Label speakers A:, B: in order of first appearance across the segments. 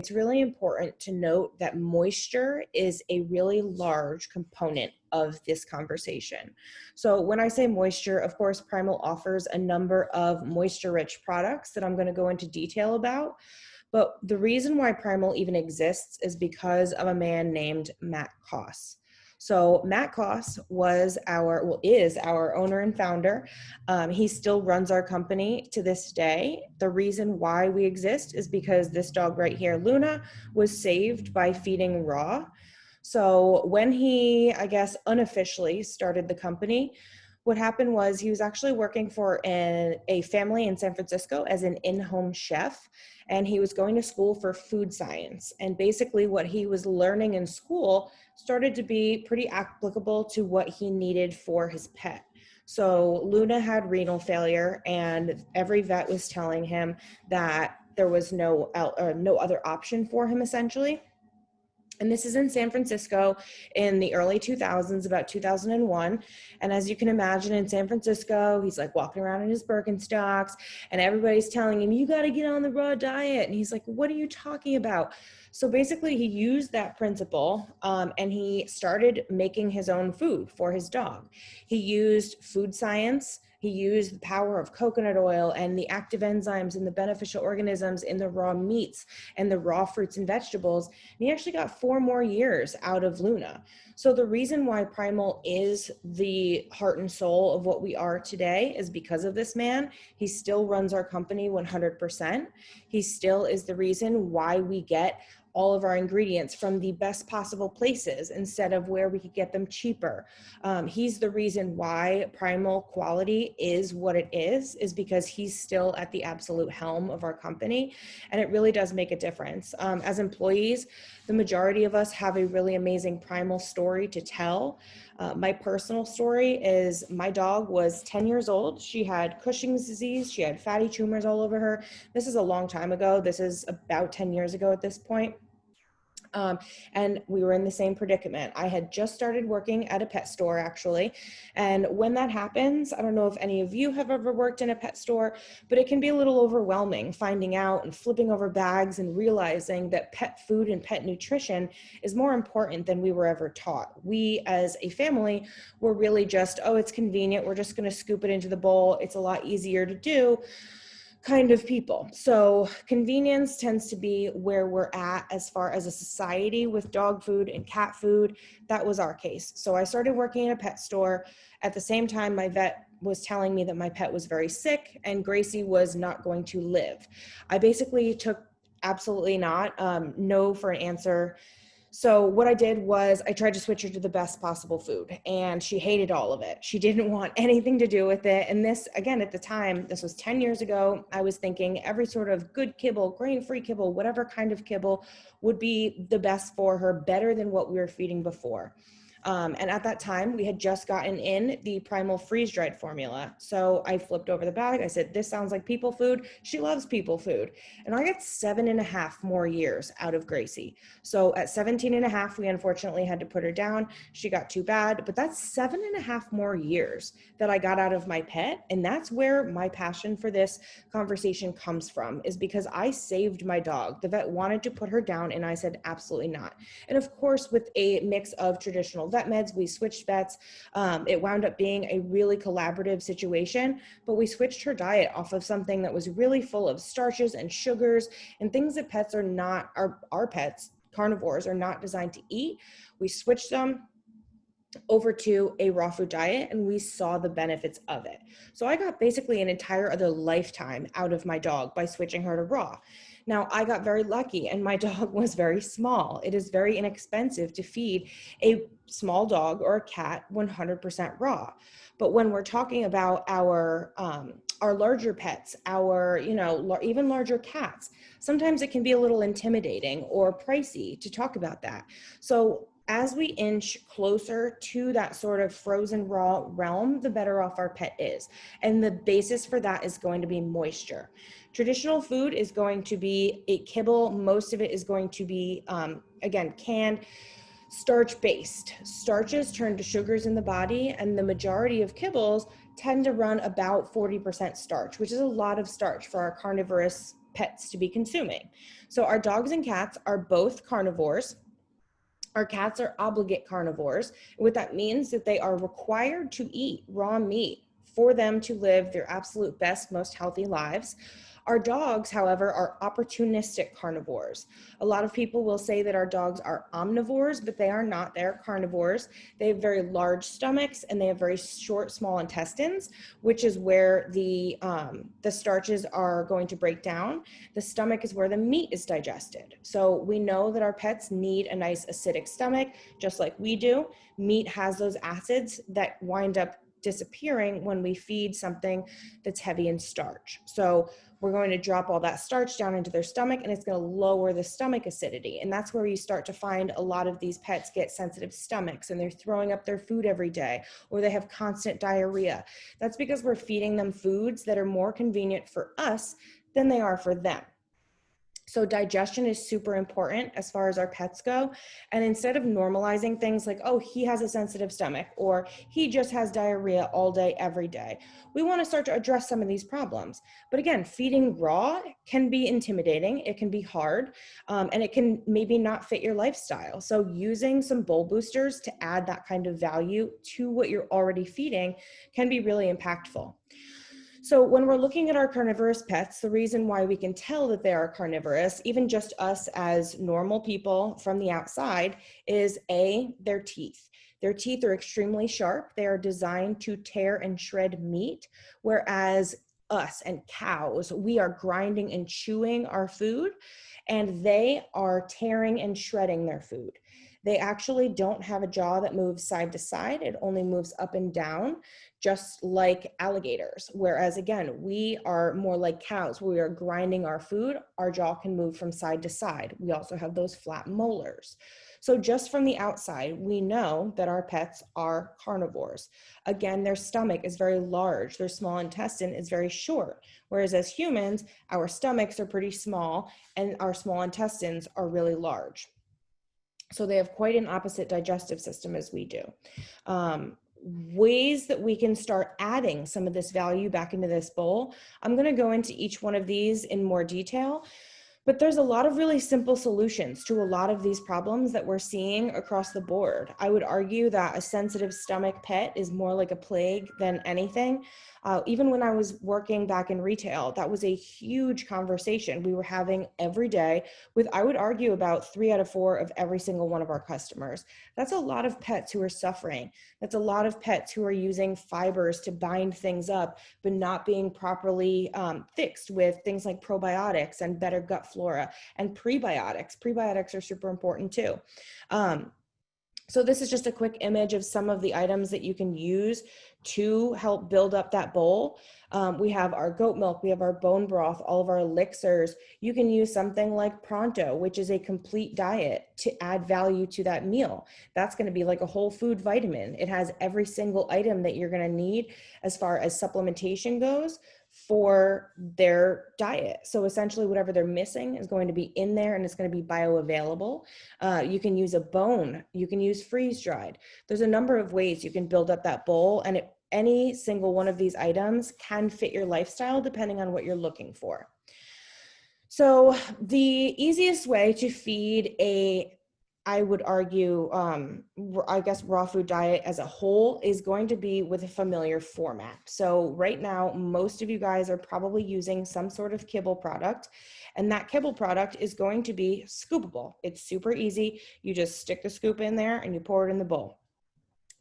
A: it's really important to note that moisture is a really large component of this conversation. So when I say moisture, of course, Primal offers a number of moisture-rich products that I'm going to go into detail about. But the reason why Primal even exists is because of a man named Matt Koss. So Matt Koss is our owner and founder. He still runs our company to this day. The reason why we exist is because this dog right here, Luna, was saved by feeding raw. So when he, I guess, unofficially started the company, what happened was he was actually working for a family in San Francisco as an in-home chef, and he was going to school for food science. And basically what he was learning in school started to be pretty applicable to what he needed for his pet. So Luna had renal failure, and every vet was telling him that there was no other option for him, essentially. And this is in San Francisco in the early 2000s, about 2001. And as you can imagine, in San Francisco, he's like walking around in his Birkenstocks, and everybody's telling him, you got to get on the raw diet. And he's like, what are you talking about? So basically, he used that principle and he started making his own food for his dog. He used food science. He used the power of coconut oil and the active enzymes and the beneficial organisms in the raw meats and the raw fruits and vegetables. And he actually got 4 more years out of Luna. So the reason why Primal is the heart and soul of what we are today is because of this man. He still runs our company 100%. He still is the reason why we get all of our ingredients from the best possible places instead of where we could get them cheaper. He's the reason why Primal quality is what it is because he's still at the absolute helm of our company. And it really does make a difference. As employees, the majority of us have a really amazing Primal story to tell. My personal story is my dog was 10 years old. She had Cushing's disease. She had fatty tumors all over her. This is a long time ago. This is about 10 years ago at this point. And we were in the same predicament. I had just started working at a pet store, actually. And when that happens, I don't know if any of you have ever worked in a pet store, but it can be a little overwhelming finding out and flipping over bags and realizing that pet food and pet nutrition is more important than we were ever taught. We, as a family, were really just, oh, it's convenient. We're just going to scoop it into the bowl. It's a lot easier to do kind of people. So convenience tends to be where we're at as far as a society with dog food and cat food. That was our case. So I started working in a pet store. At the same time, my vet was telling me that my pet was very sick and Gracie was not going to live. I basically took absolutely not, no for an answer. So what I did was I tried to switch her to the best possible food, and she hated all of it. She didn't want anything to do with it. And this, again, at the time, this was 10 years ago, I was thinking every sort of good kibble, grain-free kibble, whatever kind of kibble would be the best for her, better than what we were feeding before. And at that time, we had just gotten in the Primal freeze-dried formula. So I flipped over the bag. I said, this sounds like people food. She loves people food. And I got 7.5 more years out of Gracie. So at 17.5, we unfortunately had to put her down. She got too bad, but that's 7.5 more years that I got out of my pet. And that's where my passion for this conversation comes from, is because I saved my dog. The vet wanted to put her down, and I said, absolutely not. And of course, with a mix of traditional vet meds, we switched vets. It wound up being a really collaborative situation, but we switched her diet off of something that was really full of starches and sugars and things that pets are not, our pets, carnivores, are not designed to eat. We switched them over to a raw food diet, and we saw the benefits of it. So I got basically an entire other lifetime out of my dog by switching her to raw. Now, I got very lucky, and my dog was very small. It is very inexpensive to feed a small dog or a cat 100% raw. But when we're talking about our larger pets, our, even larger cats, sometimes it can be a little intimidating or pricey to talk about that. So as we inch closer to that sort of frozen raw realm, the better off our pet is. And the basis for that is going to be moisture. Traditional food is going to be a kibble. Most of it is going to be, again, canned, starch-based. Starches turn to sugars in the body, and the majority of kibbles tend to run about 40% starch, which is a lot of starch for our carnivorous pets to be consuming. So our dogs and cats are both carnivores. Our cats are obligate carnivores. What that means that they are required to eat raw meat for them to live their absolute best, most healthy lives. Our dogs, however, are opportunistic carnivores. A lot of people will say that our dogs are omnivores, but they are not. They're carnivores. They have very large stomachs and they have very short, small intestines, which is where the starches are going to break down. The stomach is where the meat is digested. So we know that our pets need a nice acidic stomach, just like we do. Meat has those acids that wind up disappearing when we feed something that's heavy in starch. So we're going to drop all that starch down into their stomach and it's going to lower the stomach acidity. And that's where you start to find a lot of these pets get sensitive stomachs and they're throwing up their food every day, or they have constant diarrhea. That's because we're feeding them foods that are more convenient for us than they are for them. So digestion is super important as far as our pets go. And instead of normalizing things like, oh, he has a sensitive stomach, or he just has diarrhea all day, every day, we want to start to address some of these problems. But again, feeding raw can be intimidating. It can be hard, and it can maybe not fit your lifestyle. So using some bowl boosters to add that kind of value to what you're already feeding can be really impactful. So when we're looking at our carnivorous pets, the reason why we can tell that they are carnivorous, even just us as normal people from the outside, is their teeth. Their teeth are extremely sharp. They are designed to tear and shred meat, whereas us and cows, we are grinding and chewing our food, and they are tearing and shredding their food. They actually don't have a jaw that moves side to side. It only moves up and down, just like alligators. Whereas again, we are more like cows. We are grinding our food. Our jaw can move from side to side. We also have those flat molars. So just from the outside, we know that our pets are carnivores. Again, their stomach is very large. Their small intestine is very short. Whereas as humans, our stomachs are pretty small and our small intestines are really large. So they have quite an opposite digestive system as we do. Ways that we can start adding some of this value back into this bowl. I'm going to go into each one of these in more detail, but there's a lot of really simple solutions to a lot of these problems that we're seeing across the board. I would argue that a sensitive stomach pet is more like a plague than anything. Even when I was working back in retail, that was a huge conversation we were having every day with, I would argue, about 3 out of 4 of every single one of our customers. That's a lot of pets who are suffering. That's a lot of pets who are using fibers to bind things up, but not being properly fixed with things like probiotics and better gut flora and prebiotics. Prebiotics are super important too. So this is just a quick image of some of the items that you can use to help build up that bowl. We have our goat milk, we have our bone broth, all of our elixirs. You can use something like Pronto, which is a complete diet, to add value to that meal. That's going to be like a whole food vitamin. It has every single item that you're going to need as far as supplementation goes for their diet. So essentially whatever they're missing is going to be in there and it's going to be bioavailable. You can use a bone, you can use freeze dried. There's a number of ways you can build up that bowl, and any single one of these items can fit your lifestyle depending on what you're looking for. So the easiest way to feed I would argue, I guess, raw food diet as a whole is going to be with a familiar format. So right now, most of you guys are probably using some sort of kibble product, and that kibble product is going to be scoopable. It's super easy. You just stick the scoop in there and you pour it in the bowl.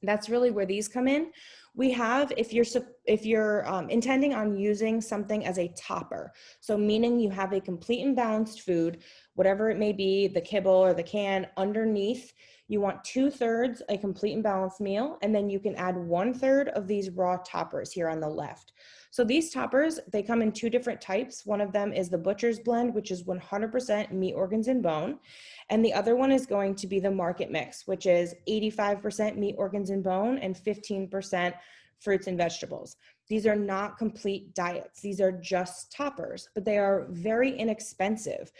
A: That's really where these come in. We have, if you're intending on using something as a topper, so meaning you have a complete and balanced food, whatever it may be, the kibble or the can, underneath, you want 2/3 a complete and balanced meal, and then you can add 1/3 of these raw toppers here on the left. So these toppers, they come in 2 different types. One of them is the butcher's blend, which is 100% meat, organs, and bone. And the other one is going to be the market mix, which is 85% meat, organs, and bone, and 15% fruits and vegetables. These are not complete diets. These are just toppers, but they are very inexpensive.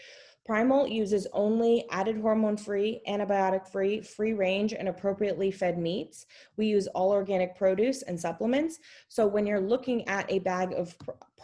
A: Primal uses only added hormone-free, antibiotic-free, free-range, and appropriately fed meats. We use all organic produce and supplements. So when you're looking at a bag of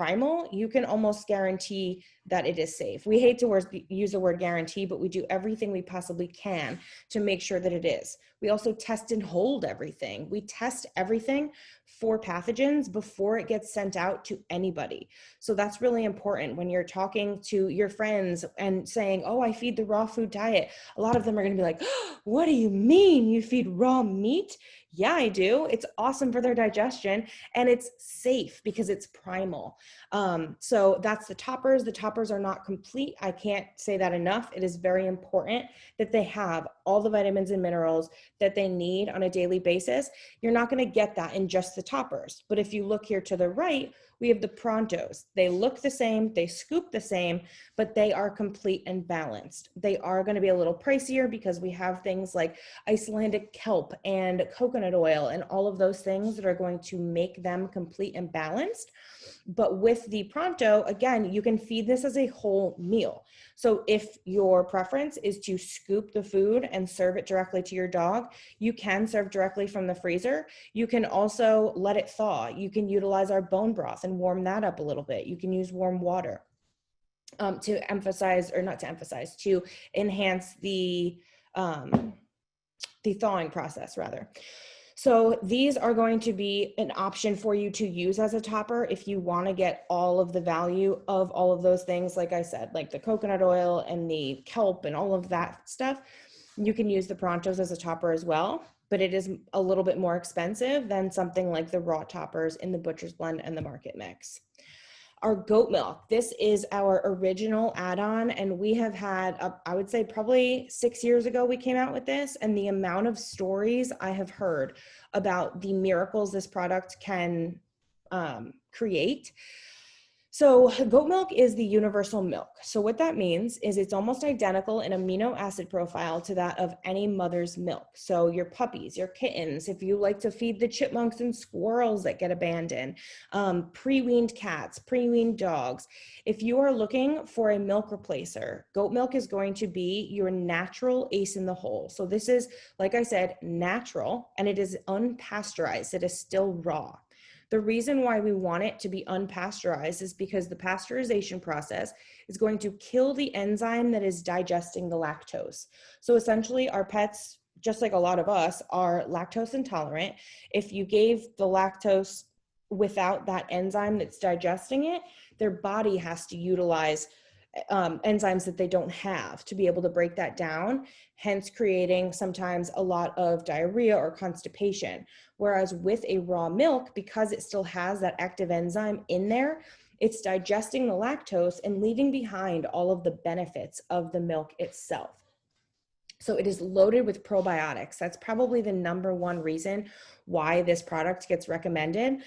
A: Primal, you can almost guarantee that it is safe. We hate to use the word guarantee, but we do everything we possibly can to make sure that it is. We also test and hold everything. We test everything for pathogens before it gets sent out to anybody. So that's really important when you're talking to your friends and saying, oh, I feed the raw food diet. A lot of them are going to be like, oh, what do you mean you feed raw meat? Yeah, I do. It's awesome for their digestion and it's safe because it's primal. So that's the toppers. The toppers are not complete. I can't say that enough. It is very important that they have all the vitamins and minerals that they need on a daily basis. You're not going to get that in just the toppers. But if you look here to the right, we have the Prontos. They look the same, they scoop the same, but they are complete and balanced. They are going to be a little pricier because we have things like Icelandic kelp and coconut oil and all of those things that are going to make them complete and balanced. But with the Pronto, again, you can feed this as a whole meal. So if your preference is to scoop the food and serve it directly to your dog, you can serve directly from the freezer. You can also let it thaw. You can utilize our bone broth and warm that up a little bit. You can use warm water to enhance the thawing process rather. So these are going to be an option for you to use as a topper if you want to get all of the value of all of those things. Like I said, like the coconut oil and the kelp and all of that stuff, you can use the Prontos as a topper as well, but it is a little bit more expensive than something like the raw toppers in the Butcher's Blend and the Market Mix. Our goat milk, this is our original add-on, and we have had, I would say probably 6 years ago we came out with this, and the amount of stories I have heard about the miracles this product can create. So goat milk is the universal milk. So what that means is it's almost identical in amino acid profile to that of any mother's milk. So your puppies, your kittens, if you like to feed the chipmunks and squirrels that get abandoned, pre-weaned cats, pre-weaned dogs, if you are looking for a milk replacer, goat milk is going to be your natural ace in the hole. So this is, like I said, natural, and it is unpasteurized. It is still raw. The reason why we want it to be unpasteurized is because the pasteurization process is going to kill the enzyme that is digesting the lactose. So essentially our pets, just like a lot of us, are lactose intolerant. If you gave the lactose without that enzyme that's digesting it, their body has to utilize enzymes that they don't have to be able to break that down, hence creating sometimes a lot of diarrhea or constipation. Whereas with a raw milk, because it still has that active enzyme in there, it's digesting the lactose and leaving behind all of the benefits of the milk itself. So it is loaded with probiotics. That's probably the number one reason why this product gets recommended.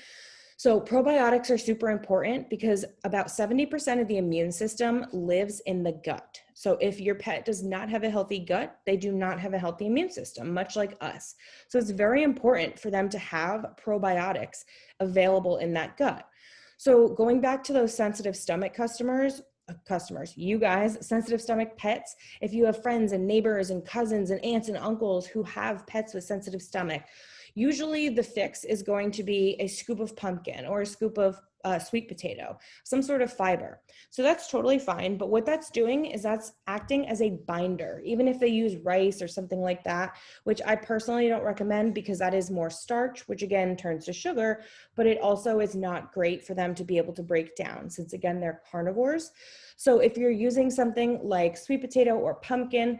A: So probiotics are super important because about 70% of the immune system lives in the gut. So if your pet does not have a healthy gut, they do not have a healthy immune system, much like us. So it's very important for them to have probiotics available in that gut. So going back to those sensitive stomach customers, you guys, sensitive stomach pets, if you have friends and neighbors and cousins and aunts and uncles who have pets with sensitive stomach, usually the fix is going to be a scoop of pumpkin or a scoop of sweet potato, some sort of fiber. So that's totally fine. But what that's doing is that's acting as a binder, even if they use rice or something like that, which I personally don't recommend because that is more starch, which again turns to sugar, but it also is not great for them to be able to break down since again, they're carnivores. So if you're using something like sweet potato or pumpkin,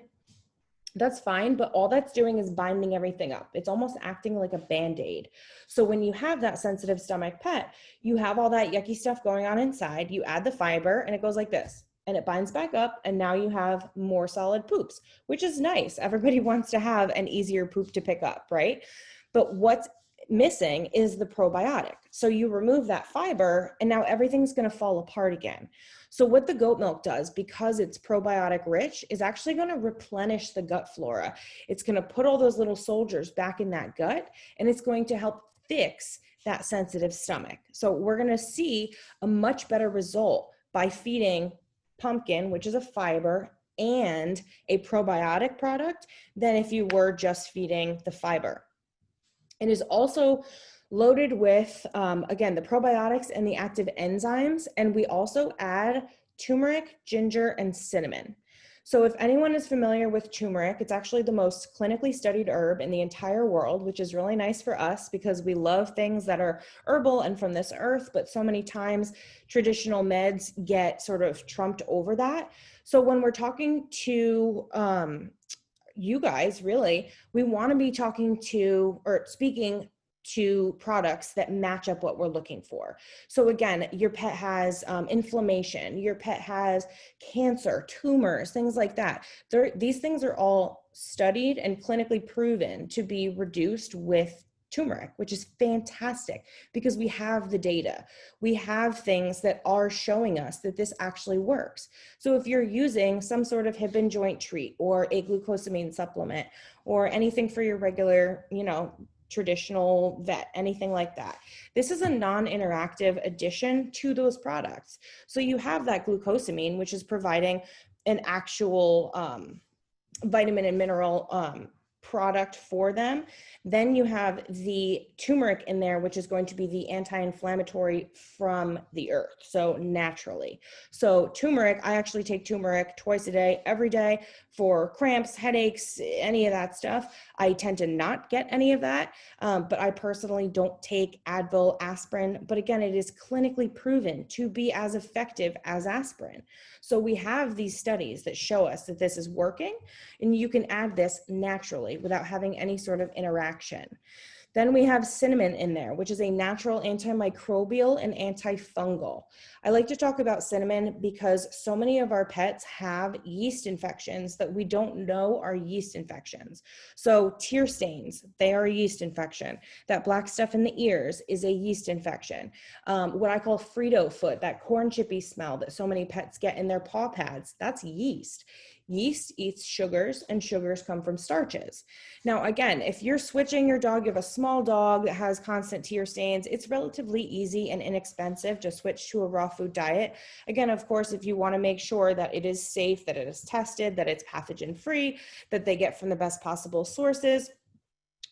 A: that's fine, but all that's doing is binding everything up. It's almost acting like a Band-Aid. So when you have that sensitive stomach pet, you have all that yucky stuff going on inside, you add the fiber and it goes like this and it binds back up and now you have more solid poops, which is nice. Everybody wants to have an easier poop to pick up, right? But what's missing is the probiotic. So you remove that fiber and now everything's going to fall apart again. So what the goat milk does, because it's probiotic rich, is actually going to replenish the gut flora. It's going to put all those little soldiers back in that gut and it's going to help fix that sensitive stomach. So we're going to see a much better result by feeding pumpkin, which is a fiber, and a probiotic product than if you were just feeding the fiber. It is also loaded with, again, the probiotics and the active enzymes. And we also add turmeric, ginger, and cinnamon. So if anyone is familiar with turmeric, it's actually the most clinically studied herb in the entire world, which is really nice for us because we love things that are herbal and from this earth, but so many times traditional meds get sort of trumped over that. So when we're talking to you guys, really, we want to be talking to or speaking to products that match up what we're looking for. So again, your pet has inflammation, your pet has cancer, tumors, things like that. These things are all studied and clinically proven to be reduced with turmeric, which is fantastic because we have the data. We have things that are showing us that this actually works. So if you're using some sort of hip and joint treat or a glucosamine supplement or anything for your regular, traditional vet, anything like that, this is a non-interactive addition to those products. So you have that glucosamine, which is providing an actual vitamin and mineral product for them. Then you have the turmeric in there, which is going to be the anti-inflammatory from the earth, so naturally. So turmeric, I actually take turmeric twice a day, every day for cramps, headaches, any of that stuff. I tend to not get any of that, but I personally don't take Advil, aspirin, but again, it is clinically proven to be as effective as aspirin. So we have these studies that show us that this is working, and you can add this naturally without having any sort of interaction. Then we have cinnamon in there, which is a natural antimicrobial and antifungal. I like to talk about cinnamon because so many of our pets have yeast infections that we don't know are yeast infections. So tear stains, they are a yeast infection. That black stuff in the ears is a yeast infection. What I call Frito foot, that corn chippy smell that so many pets get in their paw pads, that's yeast. Yeast eats sugars, and sugars come from starches. Now, again, if you're switching your dog, you have a small dog that has constant tear stains, it's relatively easy and inexpensive to switch to a raw food diet. Again, of course, if you want to make sure that it is safe, that it is tested, that it's pathogen free, that they get from the best possible sources,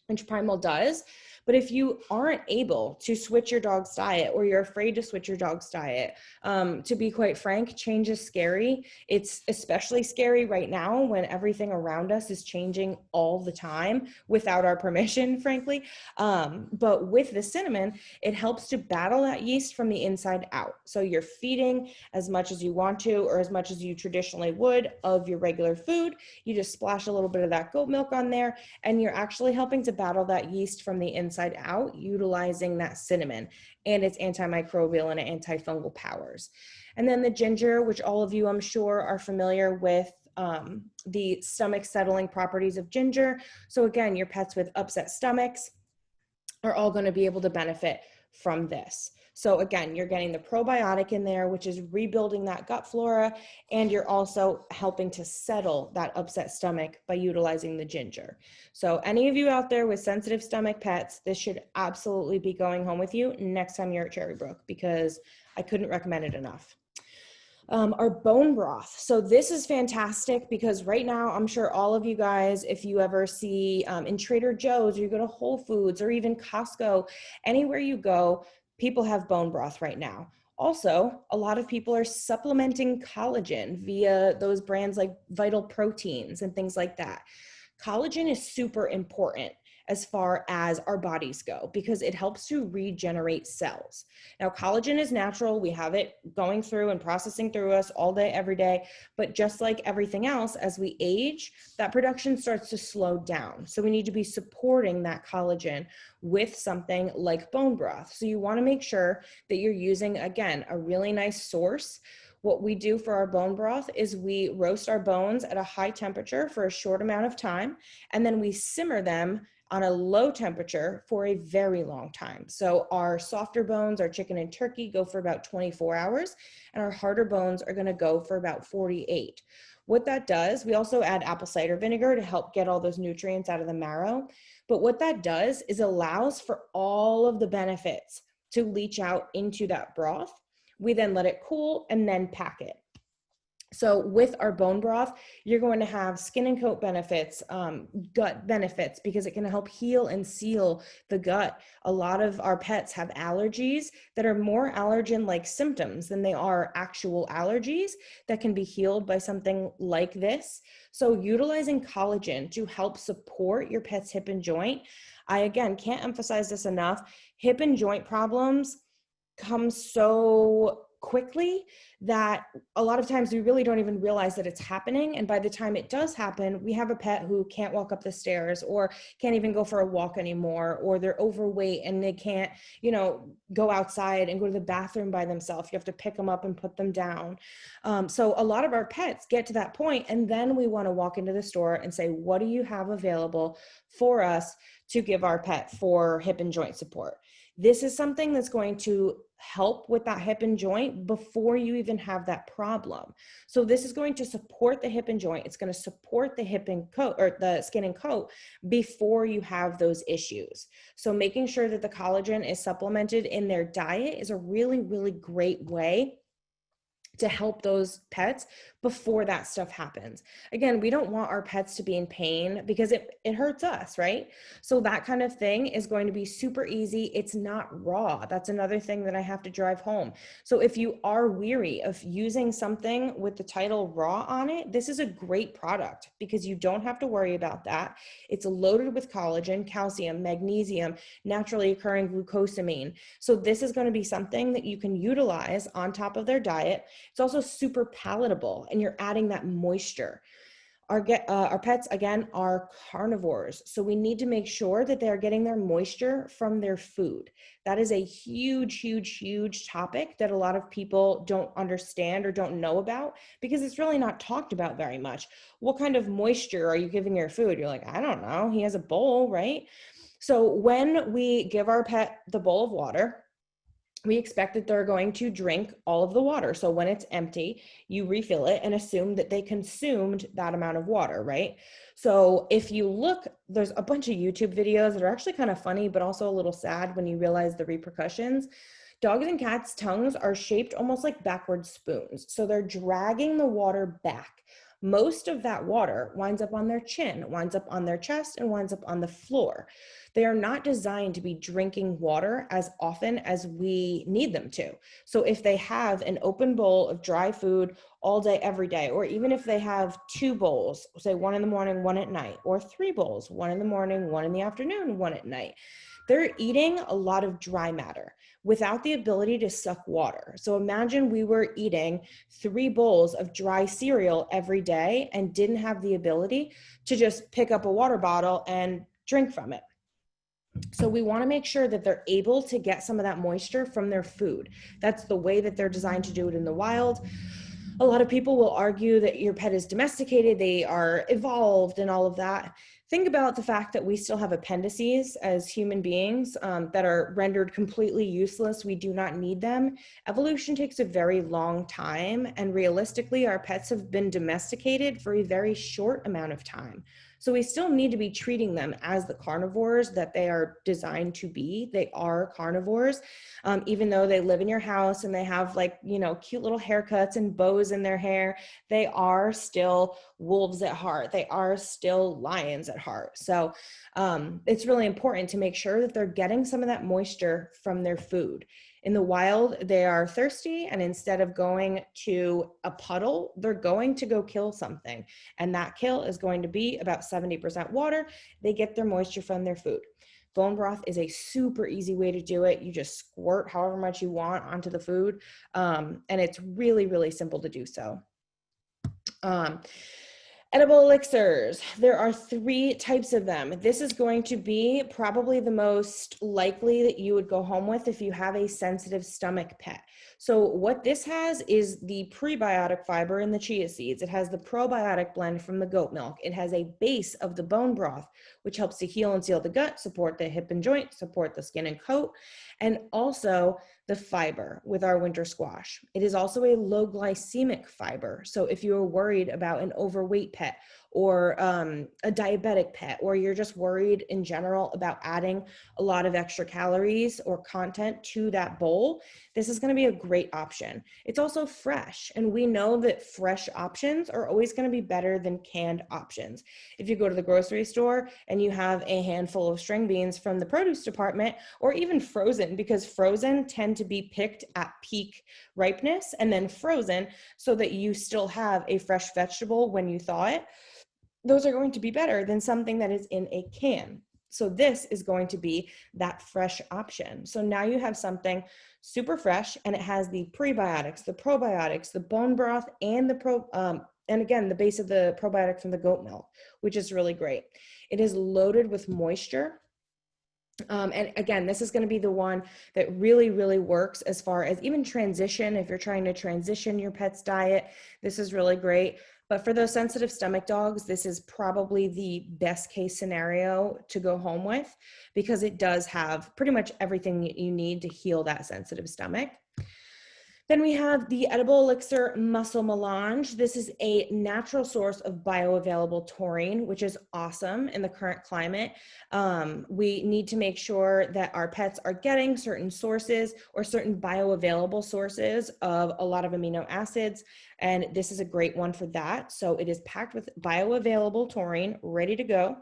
A: which Primal does. But if you aren't able to switch your dog's diet, or you're afraid to switch your dog's diet, to be quite frank, change is scary. It's especially scary right now when everything around us is changing all the time without our permission, frankly. But with the cinnamon, it helps to battle that yeast from the inside out. So you're feeding as much as you want to, or as much as you traditionally would of your regular food. You just splash a little bit of that goat milk on there, and you're actually helping to battle that yeast from the inside out, utilizing that cinnamon and its antimicrobial and antifungal powers. And then the ginger, which all of you, I'm sure, are familiar with, the stomach settling properties of ginger. So again, your pets with upset stomachs are all going to be able to benefit from this. So again, you're getting the probiotic in there, which is rebuilding that gut flora, and you're also helping to settle that upset stomach by utilizing the ginger. So any of you out there with sensitive stomach pets, this should absolutely be going home with you next time you're at Cherrybrook, because I couldn't recommend it enough. Our bone broth. So this is fantastic because right now, I'm sure all of you guys, if you ever see in Trader Joe's, or you go to Whole Foods, or even Costco, anywhere you go, people have bone broth right now. Also, a lot of people are supplementing collagen via those brands like Vital Proteins and things like that. Collagen is super important as far as our bodies go because it helps to regenerate cells. Now, collagen is natural. We have it going through and processing through us all day, every day. But just like everything else, as we age, that production starts to slow down. So we need to be supporting that collagen with something like bone broth. So you want to make sure that you're using, again, a really nice source. What we do for our bone broth is we roast our bones at a high temperature for a short amount of time, and then we simmer them on a low temperature for a very long time. So our softer bones, our chicken and turkey, go for about 24 hours, and our harder bones are gonna go for about 48. What that does, we also add apple cider vinegar to help get all those nutrients out of the marrow. But what that does is allows for all of the benefits to leach out into that broth. We then let it cool and then pack it. So with our bone broth, you're going to have skin and coat benefits, gut benefits, because it can help heal and seal the gut. A lot of our pets have allergies that are more allergen-like symptoms than they are actual allergies that can be healed by something like this. So utilizing collagen to help support your pet's hip and joint. I, again, can't emphasize this enough. Hip and joint problems come so quickly that a lot of times we really don't even realize that it's happening. And by the time it does happen, we have a pet who can't walk up the stairs or can't even go for a walk anymore, or they're overweight and they can't, go outside and go to the bathroom by themselves. You have to pick them up and put them down. So a lot of our pets get to that point, and then we want to walk into the store and say, what do you have available for us to give our pet for hip and joint support? This is something that's going to help with that hip and joint before you even have that problem. So this is going to support the hip and joint. It's going to support the hip and coat, or the skin and coat, before you have those issues. So making sure that the collagen is supplemented in their diet is a really, really great way to help those pets before that stuff happens. Again, we don't want our pets to be in pain because it hurts us, right? So that kind of thing is going to be super easy. It's not raw. That's another thing that I have to drive home. So if you are weary of using something with the title raw on it, this is a great product because you don't have to worry about that. It's loaded with collagen, calcium, magnesium, naturally occurring glucosamine. So this is going to be something that you can utilize on top of their diet. It's also super palatable, and you're adding that moisture. Our pets, again, are carnivores. So we need to make sure that they're getting their moisture from their food. That is a huge, huge, huge topic that a lot of people don't understand or don't know about because it's really not talked about very much. What kind of moisture are you giving your food? You're like, I don't know. He has a bowl, right? So when we give our pet the bowl of water, we expect that they're going to drink all of the water. So when it's empty, you refill it and assume that they consumed that amount of water, right? So if you look, there's a bunch of YouTube videos that are actually kind of funny, but also a little sad when you realize the repercussions. Dogs and cats' tongues are shaped almost like backward spoons. So they're dragging the water back. Most of that water winds up on their chin, winds up on their chest, and winds up on the floor. They are not designed to be drinking water as often as we need them to. So if they have an open bowl of dry food all day, every day, or even if they have 2 bowls, say 1 in the morning, 1 at night, or 3 bowls, 1 in the morning, 1 in the afternoon, 1 at night, they're eating a lot of dry matter without the ability to suck water. So imagine we were eating 3 bowls of dry cereal every day and didn't have the ability to just pick up a water bottle and drink from it. So we want to make sure that they're able to get some of that moisture from their food. That's the way that they're designed to do it in the wild. A lot of people will argue that your pet is domesticated, they are evolved and all of that. Think about the fact that we still have appendices as human beings that are rendered completely useless. We do not need them. Evolution takes a very long time, and realistically, our pets have been domesticated for a very short amount of time. So we still need to be treating them as the carnivores that they are designed to be. They are carnivores, even though they live in your house and they have cute little haircuts and bows in their hair. They are still wolves at heart. They are still lions at heart. So it's really important to make sure that they're getting some of that moisture from their food. In the wild, they are thirsty, and instead of going to a puddle, they're going to go kill something. And that kill is going to be about 70% water. They get their moisture from their food. Bone broth is a super easy way to do it. You just squirt however much you want onto the food. And it's really, really simple to do so. Edible elixirs. There are 3 types of them. This is going to be probably the most likely that you would go home with if you have a sensitive stomach pet. So what this has is the prebiotic fiber in the chia seeds. It has the probiotic blend from the goat milk. It has a base of the bone broth, which helps to heal and seal the gut, support the hip and joint, support the skin and coat, and also the fiber with our winter squash. It is also a low glycemic fiber. So if you are worried about an overweight pet or a diabetic pet, or you're just worried in general about adding a lot of extra calories or content to that bowl, this is going to be a great option. It's also fresh, and we know that fresh options are always going to be better than canned options. If you go to the grocery store and you have a handful of string beans from the produce department, or even frozen, because frozen tend to be picked at peak ripeness and then frozen so that you still have a fresh vegetable when you thaw it, those are going to be better than something that is in a can. So this is going to be that fresh option. So now you have something super fresh, and it has the prebiotics, the probiotics, the bone broth, and and again, the base of the probiotic from the goat milk, which is really great. It is loaded with moisture. And again, this is going to be the one that really, really works as far as even transition. If you're trying to transition your pet's diet, this is really great. But for those sensitive stomach dogs, this is probably the best case scenario to go home with, because it does have pretty much everything you need to heal that sensitive stomach. Then we have the edible elixir Mussel Melange. This is a natural source of bioavailable taurine, which is awesome in the current climate. We need to make sure that our pets are getting certain sources or certain bioavailable sources of a lot of amino acids, and this is a great one for that. So it is packed with bioavailable taurine, ready to go.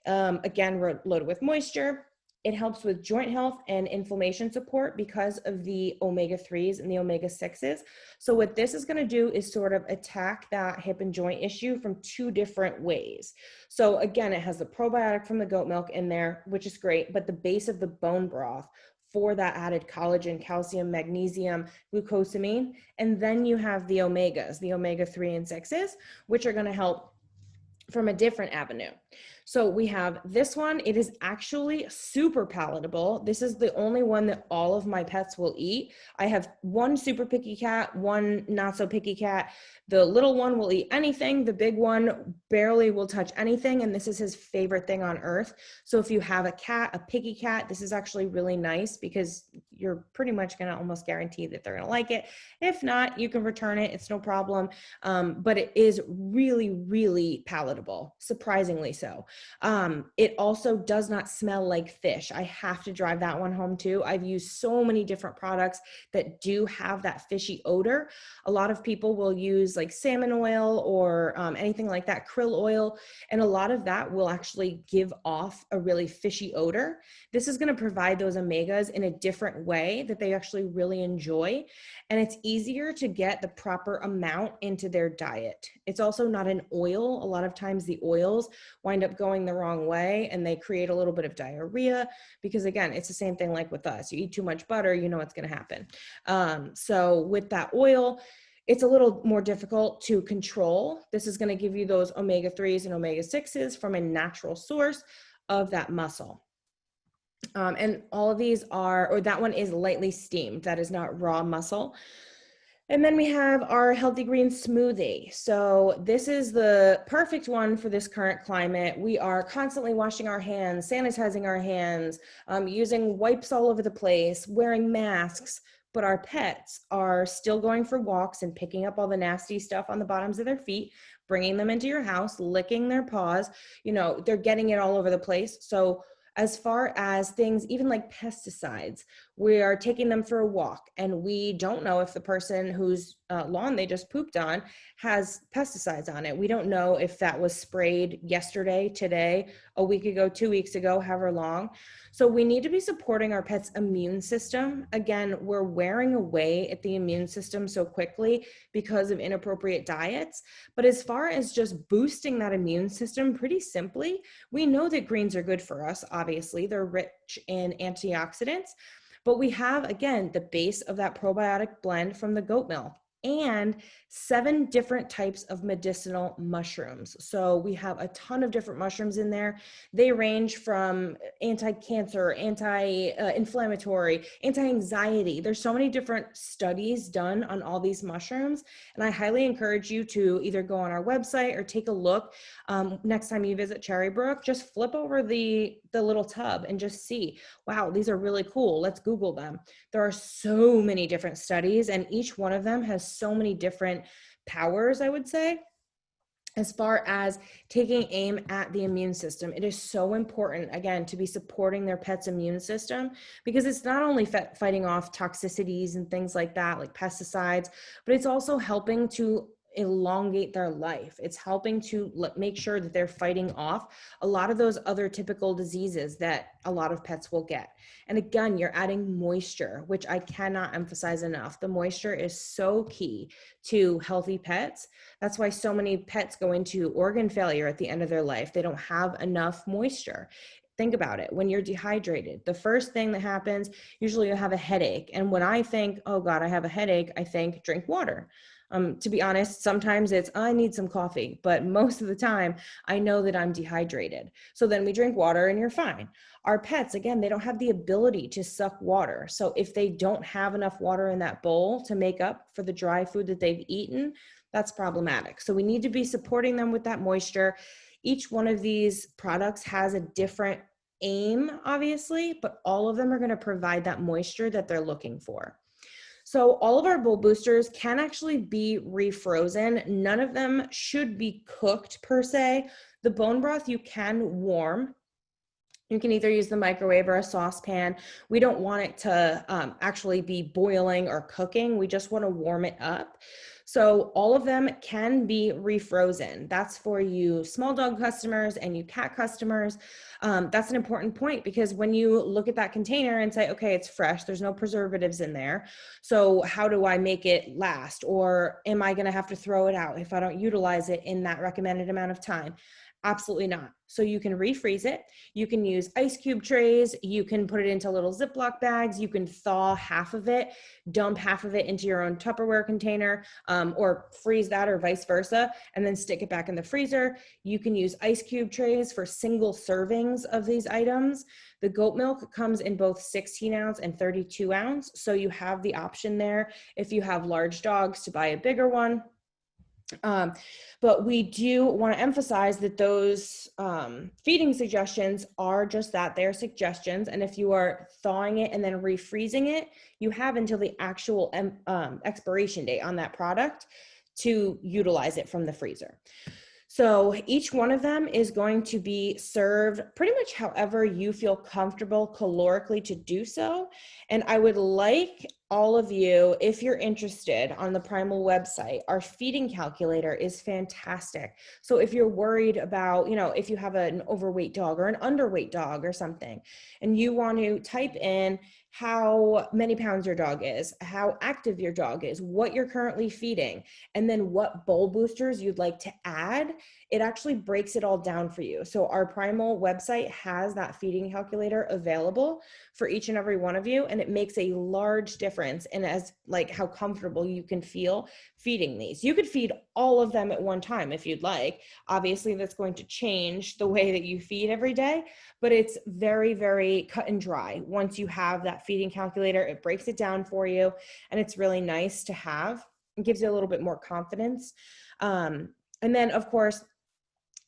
A: Again, loaded with moisture. It helps with joint health and inflammation support because of the omega-3s and the omega-6s. So what this is going to do is sort of attack that hip and joint issue from two different ways. So again, it has the probiotic from the goat milk in there, which is great, but the base of the bone broth for that added collagen, calcium, magnesium, glucosamine, and then you have the omegas, the omega-3 and 6s, which are going to help from a different avenue. So we have this one. It is actually super palatable. This is the only one that all of my pets will eat. I have one super picky cat, one not so picky cat. The little one will eat anything. The big one barely will touch anything. And this is his favorite thing on earth. So if you have a cat, a picky cat, this is actually really nice because you're pretty much going to almost guarantee that they're going to like it. If not, you can return it. It's no problem. But it is really, really palatable, surprisingly so. It also does not smell like fish. I have to drive that one home too. I've used so many different products that do have that fishy odor. A lot of people will use like salmon oil or anything like that, krill oil, and a lot of that will actually give off a really fishy odor. This is going to provide those omegas in a different way that they actually really enjoy, and it's easier to get the proper amount into their diet. It's also not an oil. A lot of times the oils wind up going the wrong way and they create a little bit of diarrhea because, again, it's the same thing like with us. You eat too much butter, you know what's going to happen. So with that oil, it's a little more difficult to control. This is going to give you those omega-3s and omega-6s from a natural source of that muscle. And all of these are, or that one is lightly steamed. That is not raw muscle. And then we have our healthy green smoothie. So this is the perfect one for this current climate. We are constantly washing our hands, sanitizing our hands, using wipes all over the place, wearing masks, but our pets are still going for walks and picking up all the nasty stuff on the bottoms of their feet, bringing them into your house, licking their paws. You know, they're getting it all over the place. So as far as things, even like pesticides, we are taking them for a walk and we don't know if the person whose lawn they just pooped on has pesticides on it. We don't know if that was sprayed yesterday, today, a week ago, 2 weeks ago, however long. So we need to be supporting our pet's immune system. Again, we're wearing away at the immune system so quickly because of inappropriate diets. But as far as just boosting that immune system, pretty simply, we know that greens are good for us. Obviously, they're rich in antioxidants. But we have, again, the base of that probiotic blend from the goat milk and 7 different types of medicinal mushrooms. So we have a ton of different mushrooms in there. They range from anti-cancer, anti-inflammatory, anti-anxiety. There's so many different studies done on all these mushrooms. And I highly encourage you to either go on our website or take a look. Next time you visit Cherrybrook, just flip over the little tub and just see, wow, these are really cool. Let's Google them. There are so many different studies and each one of them has so many different powers, I would say. As far as taking aim at the immune system, it is so important, again, to be supporting their pet's immune system, because it's not only fighting off toxicities and things like that, like pesticides, but it's also helping to elongate their life. It's helping to make sure that they're fighting off a lot of those other typical diseases that a lot of pets will get. And again, you're adding moisture, which I cannot emphasize enough. The moisture is so key to healthy pets. That's why so many pets go into organ failure at the end of their life. They don't have enough moisture. Think about it. When you're dehydrated, the first thing that happens, usually you have a headache. And when I think, oh God, I have a headache, I think drink water. To be honest, sometimes it's, I need some coffee, but most of the time I know that I'm dehydrated. So then we drink water and you're fine. Our pets, again, they don't have the ability to suck water. So if they don't have enough water in that bowl to make up for the dry food that they've eaten, that's problematic. So we need to be supporting them with that moisture. Each one of these products has a different aim, obviously, but all of them are going to provide that moisture that they're looking for. So all of our bowl boosters can actually be refrozen. None of them should be cooked per se. The bone broth you can warm. You can either use the microwave or a saucepan. We don't want it to actually be boiling or cooking. We just want to warm it up. So all of them can be refrozen. That's for you small dog customers and you cat customers. That's an important point, because when you look at that container and say, okay, it's fresh, there's no preservatives in there. So how do I make it last? Or am I going to have to throw it out if I don't utilize it in that recommended amount of time? Absolutely not. So you can refreeze it. You can use ice cube trays. You can put it into little Ziploc bags. You can thaw half of it, dump half of it into your own Tupperware container, or freeze that, or vice versa, and then stick it back in the freezer. You can use ice cube trays for single servings of these items. The goat milk comes in both 16 ounce and 32 ounce. So you have the option there, if you have large dogs, to buy a bigger one. But we do want to emphasize that those feeding suggestions are just that, they're suggestions. And if you are thawing it and then refreezing it, you have until the actual expiration date on that product to utilize it from the freezer. So each one of them is going to be served pretty much however you feel comfortable calorically to do so. And I would like all of you, if you're interested, on the Primal website, our feeding calculator is fantastic. So if you're worried about, if you have an overweight dog or an underweight dog or something, and you want to type in how many pounds your dog is, how active your dog is, what you're currently feeding, and then what bowl boosters you'd like to add, it actually breaks it all down for you. So our Primal website has that feeding calculator available for each and every one of you, and it makes a large difference in how comfortable you can feel feeding these. You could feed all of them at one time if you'd like. Obviously, that's going to change the way that you feed every day, but it's very, very cut and dry. Once you have that feeding calculator, it breaks it down for you, and it's really nice to have. It gives you a little bit more confidence. And then, of course,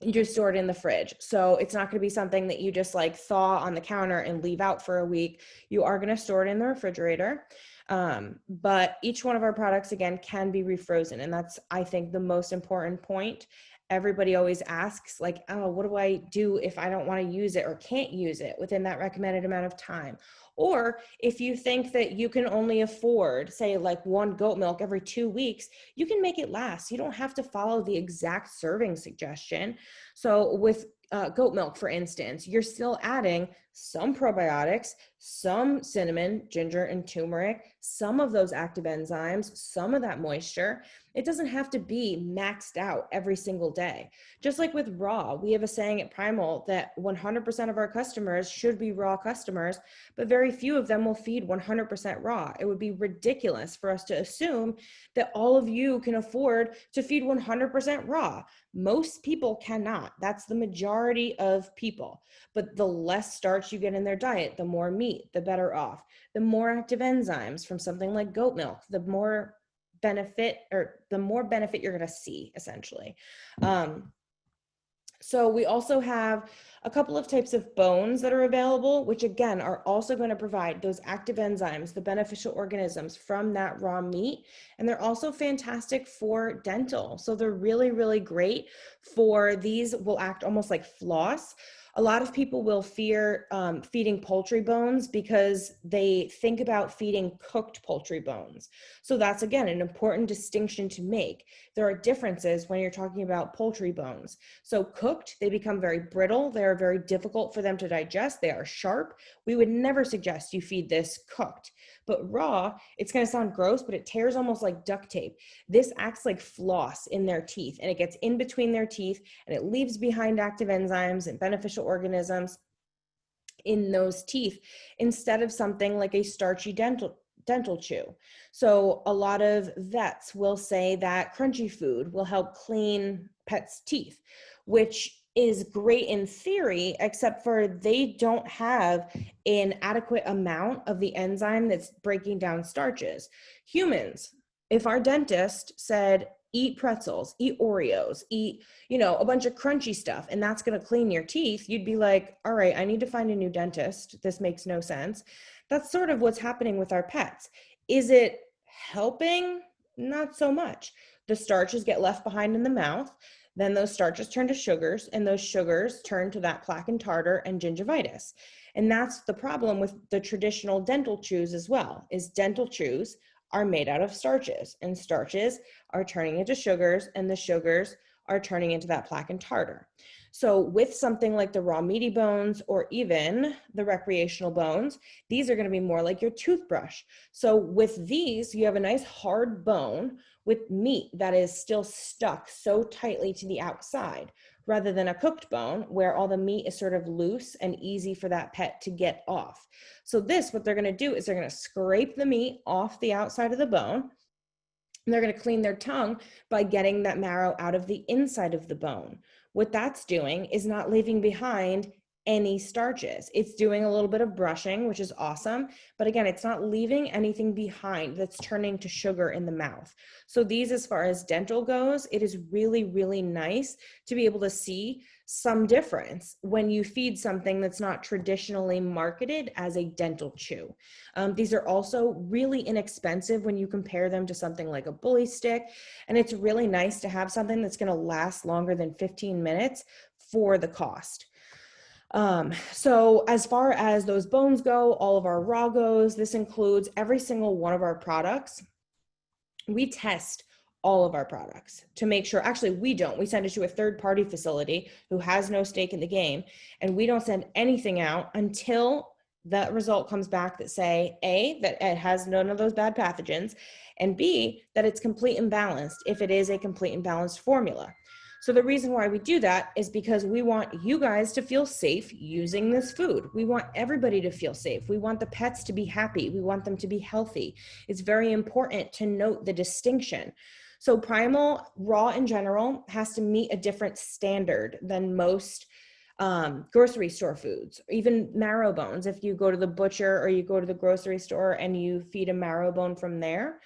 A: you just store it in the fridge. So it's not going to be something that you just thaw on the counter and leave out for a week. You are going to store it in the refrigerator. But each one of our products, again, can be refrozen. And that's, I think, the most important point. Everybody always asks, oh, what do I do if I don't want to use it or can't use it within that recommended amount of time? Or if you think that you can only afford, say, one goat milk every 2 weeks, you can make it last. You don't have to follow the exact serving suggestion. So with goat milk, for instance, you're still adding some probiotics, some cinnamon, ginger, and turmeric, some of those active enzymes, some of that moisture. It doesn't have to be maxed out every single day. Just like with raw, we have a saying at Primal that 100% of our customers should be raw customers, but very few of them will feed 100% raw. It would be ridiculous for us to assume that all of you can afford to feed 100% raw. Most people cannot. That's the majority of people. But the less starch you get in their diet, the more meat, the better off. The more active enzymes from something like goat milk, the more benefit you're going to see, essentially. So we also have a couple of types of bones that are available, which again are also going to provide those active enzymes, the beneficial organisms from that raw meat. And they're also fantastic for dental. So they're really, really great for, these will act almost like floss. A lot of people will fear feeding poultry bones because they think about feeding cooked poultry bones. So that's, again, an important distinction to make. There are differences when you're talking about poultry bones. So cooked, they become very brittle. They are very difficult for them to digest. They are sharp. We would never suggest you feed this cooked. But raw, it's going to sound gross, but it tears almost like duct tape. This acts like floss in their teeth, and it gets in between their teeth, and it leaves behind active enzymes and beneficial organisms in those teeth instead of something like a starchy dental chew. So a lot of vets will say that crunchy food will help clean pets' teeth, which is great in theory, except for they don't have an adequate amount of the enzyme that's breaking down starches. Humans, if our dentist said, eat pretzels, eat Oreos, eat, a bunch of crunchy stuff, and that's going to clean your teeth, you'd be like, all right, I need to find a new dentist. This makes no sense. That's sort of what's happening with our pets. Is it helping? Not so much. The starches get left behind in the mouth. Then those starches turn to sugars, and those sugars turn to that plaque and tartar and gingivitis. And that's the problem with the traditional dental chews as well, is dental chews are made out of starches, and starches are turning into sugars, and the sugars are turning into that plaque and tartar. So with something like the raw meaty bones or even the recreational bones, these are going to be more like your toothbrush. So with these, you have a nice hard bone with meat that is still stuck so tightly to the outside, rather than a cooked bone where all the meat is sort of loose and easy for that pet to get off. So this, what they're going to do is they're going to scrape the meat off the outside of the bone, and they're going to clean their tongue by getting that marrow out of the inside of the bone. What that's doing is not leaving behind any starches. It's doing a little bit of brushing, which is awesome. But again, it's not leaving anything behind that's turning to sugar in the mouth. So these, as far as dental goes, it is really, really nice to be able to see some difference when you feed something that's not traditionally marketed as a dental chew. These are also really inexpensive when you compare them to something like a bully stick. And it's really nice to have something that's going to last longer than 15 minutes for the cost. So as far as those bones go, all of our raw goes, this includes every single one of our products. We test all of our products to make sure, actually we don't, we send it to a third-party facility who has no stake in the game, and we don't send anything out until that result comes back that say, A, that it has none of those bad pathogens, and B, that it's complete and balanced if it is a complete and balanced formula. So the reason why we do that is because we want you guys to feel safe using this food. We want everybody to feel safe. We want the pets to be happy. We want them to be healthy. It's very important to note the distinction. So Primal raw in general has to meet a different standard than most grocery store foods, even marrow bones. If you go to the butcher or you go to the grocery store and you feed a marrow bone from there,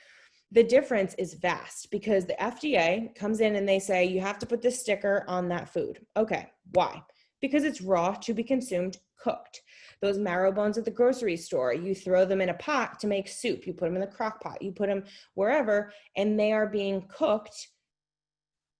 A: the difference is vast because the FDA comes in and they say, you have to put this sticker on that food. Okay, why? Because it's raw to be consumed cooked. Those marrow bones at the grocery store, you throw them in a pot to make soup. You put them in the crock pot, you put them wherever, and they are being cooked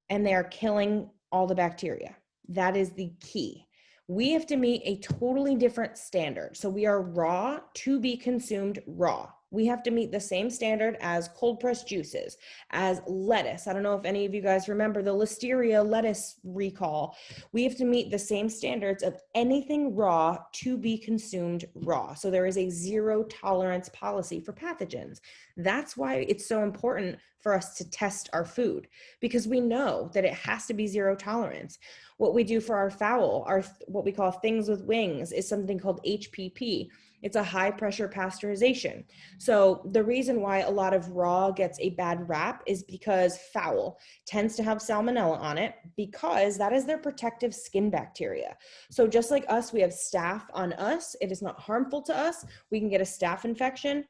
A: and they are killing all the bacteria. That is the key. We have to meet a totally different standard. So we are raw to be consumed raw. We have to meet the same standard as cold pressed juices, as lettuce. I don't know if any of you guys remember the Listeria lettuce recall. We have to meet the same standards of anything raw to be consumed raw. So there is a zero tolerance policy for pathogens. That's why it's so important for us to test our food, because we know that it has to be zero tolerance. What we do for our fowl, our what we call things with wings, is something called HPP. It's a high pressure pasteurization. So the reason why a lot of raw gets a bad rap is because fowl tends to have salmonella on it, because that is their protective skin bacteria. So just like us, we have staph on us. It is not harmful to us. We can get a staph infection.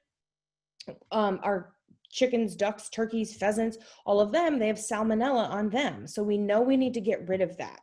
A: Our chickens, ducks, turkeys, pheasants, all of them, they have salmonella on them. So we know we need to get rid of that.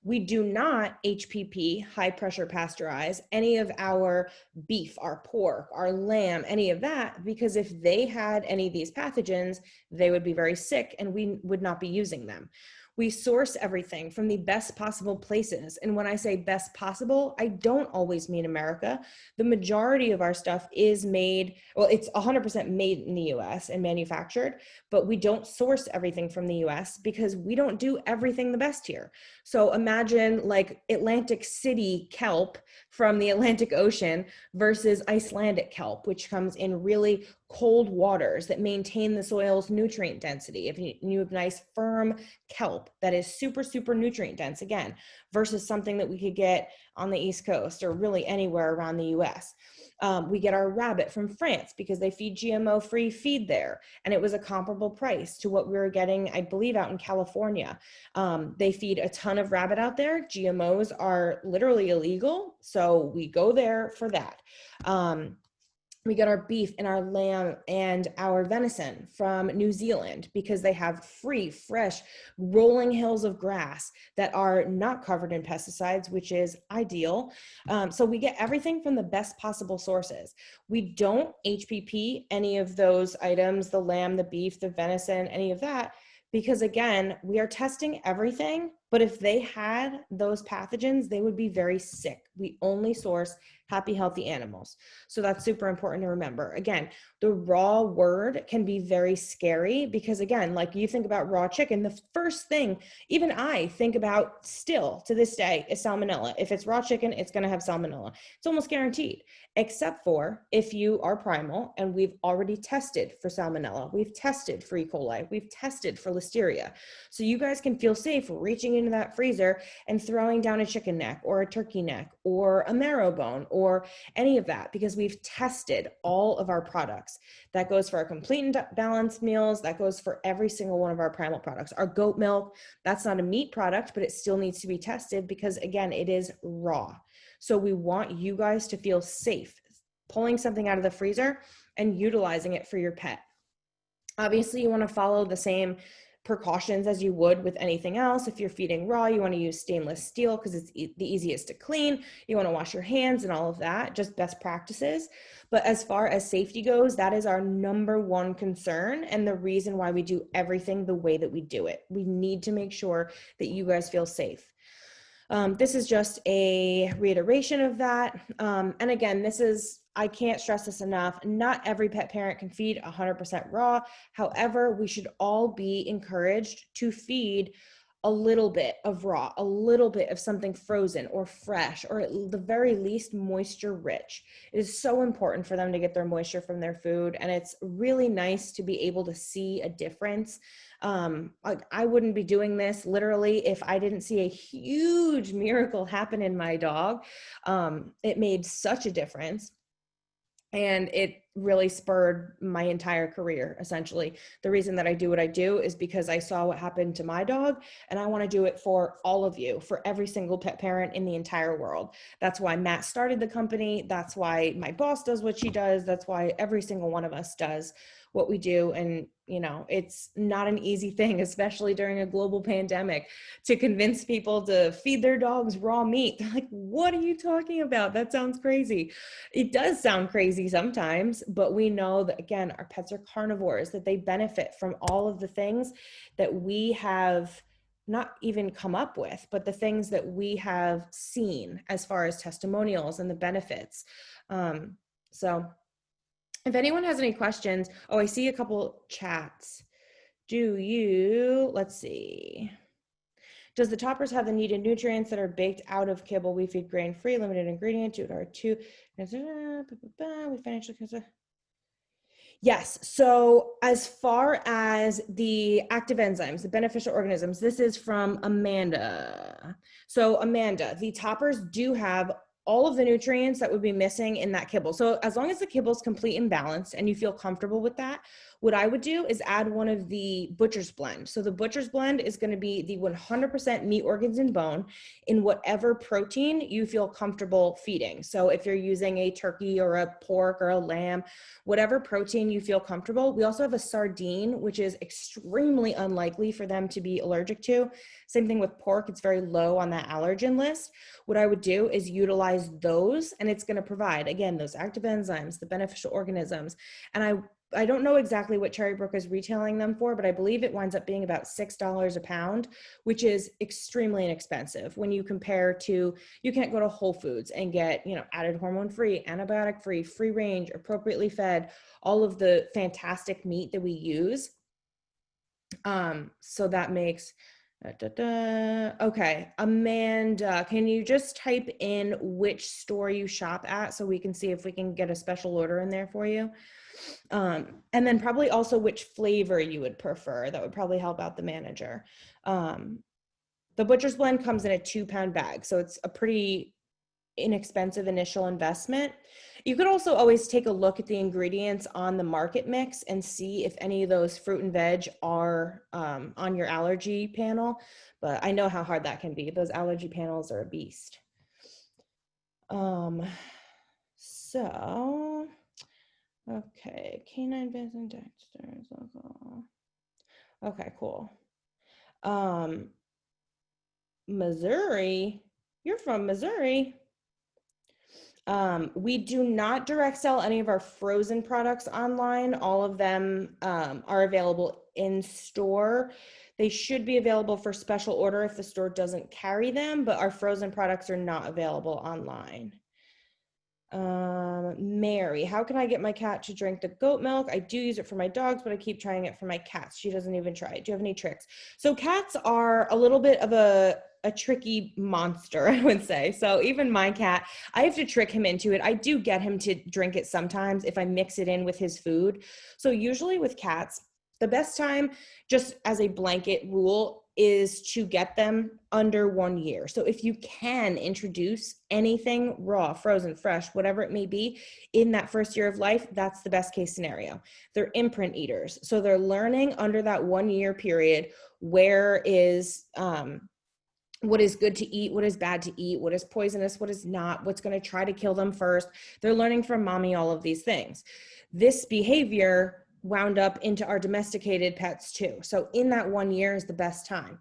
A: We do not HPP, high pressure pasteurize, any of our beef, our pork, our lamb, any of that, because if they had any of these pathogens, they would be very sick and we would not be using them. We source everything from the best possible places. And when I say best possible, I don't always mean America. The majority of our stuff is made, well, it's 100% made in the US and manufactured, but we don't source everything from the US because we don't do everything the best here. So imagine like Atlantic City kelp from the Atlantic Ocean versus Icelandic kelp, which comes in really cold waters that maintain the soil's nutrient density. If you have nice firm kelp that is super, super nutrient dense, again, versus something that we could get on the East Coast or really anywhere around the US. We get our rabbit from France because they feed GMO-free feed there. And it was a comparable price to what we were getting, I believe, out in California. They feed a ton of rabbit out there. GMOs are literally illegal. So we go there for that. We get our beef and our lamb and our venison from New Zealand because they have free, fresh, rolling hills of grass that are not covered in pesticides, which is ideal. So we get everything from the best possible sources. We don't HPP any of those items, the lamb, the beef, the venison, any of that, because again, we are testing everything, but if they had those pathogens, they would be very sick. We only source happy, healthy animals. So that's super important to remember. Again, the raw word can be very scary because again, like you think about raw chicken, the first thing, even I think about still to this day is salmonella. If it's raw chicken, it's gonna have salmonella. It's almost guaranteed, except for if you are Primal and we've already tested for salmonella, we've tested for E. coli, we've tested for listeria. So you guys can feel safe reaching into that freezer and throwing down a chicken neck or a turkey neck or a marrow bone or any of that because we've tested all of our products. That goes for our complete and balanced meals. That goes for every single one of our Primal products. Our goat milk, that's not a meat product, but it still needs to be tested because again, it is raw. So we want you guys to feel safe pulling something out of the freezer and utilizing it for your pet. Obviously, you want to follow the same precautions as you would with anything else. If you're feeding raw, you want to use stainless steel because it's the easiest to clean. You want to wash your hands and all of that, just best practices. But as far as safety goes, that is our number one concern and the reason why we do everything the way that we do it. We need to make sure that you guys feel safe. This is just a reiteration of that. And again, I can't stress this enough. Not every pet parent can feed 100% raw. However, we should all be encouraged to feed a little bit of raw, a little bit of something frozen or fresh, or at the very least moisture rich. It is so important for them to get their moisture from their food. And it's really nice to be able to see a difference. I wouldn't be doing this literally if I didn't see a huge miracle happen in my dog. It made such a difference. And it really spurred my entire career, essentially. The reason that I do what I do is because I saw what happened to my dog, and I want to do it for all of you, for every single pet parent in the entire world. That's why Matt started the company. That's why my boss does what she does. That's why every single one of us does what we do. And, you know, it's not an easy thing, especially during a global pandemic, to convince people to feed their dogs raw meat. They're like, what are you talking about? That sounds crazy. It does sound crazy sometimes, but we know that, again, our pets are carnivores, that they benefit from all of the things that we have not even come up with, but the things that we have seen as far as testimonials and the benefits. So if anyone has any questions, I see a couple chats. Let's see. Does the toppers have the needed nutrients that are baked out of kibble? We feed grain-free, limited ingredient, 2 we financially. Yes. So as far as the active enzymes, the beneficial organisms, this is from Amanda. So Amanda, the toppers do have all of the nutrients that would be missing in that kibble. So as long as the kibble is complete and balanced and you feel comfortable with that, what I would do is add one of the butcher's blend. So the butcher's blend is going to be the 100% meat, organs, and bone in whatever protein you feel comfortable feeding. So if you're using a turkey or a pork or a lamb, whatever protein you feel comfortable. We also have a sardine, which is extremely unlikely for them to be allergic to. Same thing with pork, it's very low on that allergen list. What I would do is utilize those, and it's going to provide, again, those active enzymes, the beneficial organisms. And I don't know exactly what Cherrybrook is retailing them for, but I believe it winds up being about $6 a pound, which is extremely inexpensive when you compare to, you can't go to Whole Foods and get, added hormone-free, antibiotic-free, free range, appropriately fed, all of the fantastic meat that we use. So that makes, okay, Amanda, can you just type in which store you shop at so we can see if we can get a special order in there for you? And then probably also which flavor you would prefer. That would probably help out the manager. The butcher's blend comes in a 2-pound bag, so it's a pretty inexpensive initial investment. You could also always take a look at the ingredients on the market mix and see if any of those fruit and veg are on your allergy panel, but I know how hard that can be. Those allergy panels are a beast. So, okay, canine Vincent Dexter's local. Okay, cool. Missouri? You're from Missouri? We do not direct sell any of our frozen products online. All of them are available in store. They should be available for special order if the store doesn't carry them, but our frozen products are not available online. Mary, how can I get my cat to drink the goat milk? I do use it for my dogs, but I keep trying it for my cats. She doesn't even try it. Do you have any tricks? So cats are a little bit of a tricky monster, I would say. So even my cat, I have to trick him into it. I do get him to drink it sometimes if I mix it in with his food. So usually with cats, the best time, just as a blanket rule, is to get them under 1 year. So if you can introduce anything raw, frozen, fresh, whatever it may be, in that first year of life, that's the best case scenario. They're imprint eaters. So they're learning under that 1 year period where is what is good to eat, what is bad to eat, what is poisonous, what is not, what's going to try to kill them first. They're learning from mommy all of these things. This behavior wound up into our domesticated pets too. So in that 1 year is the best time.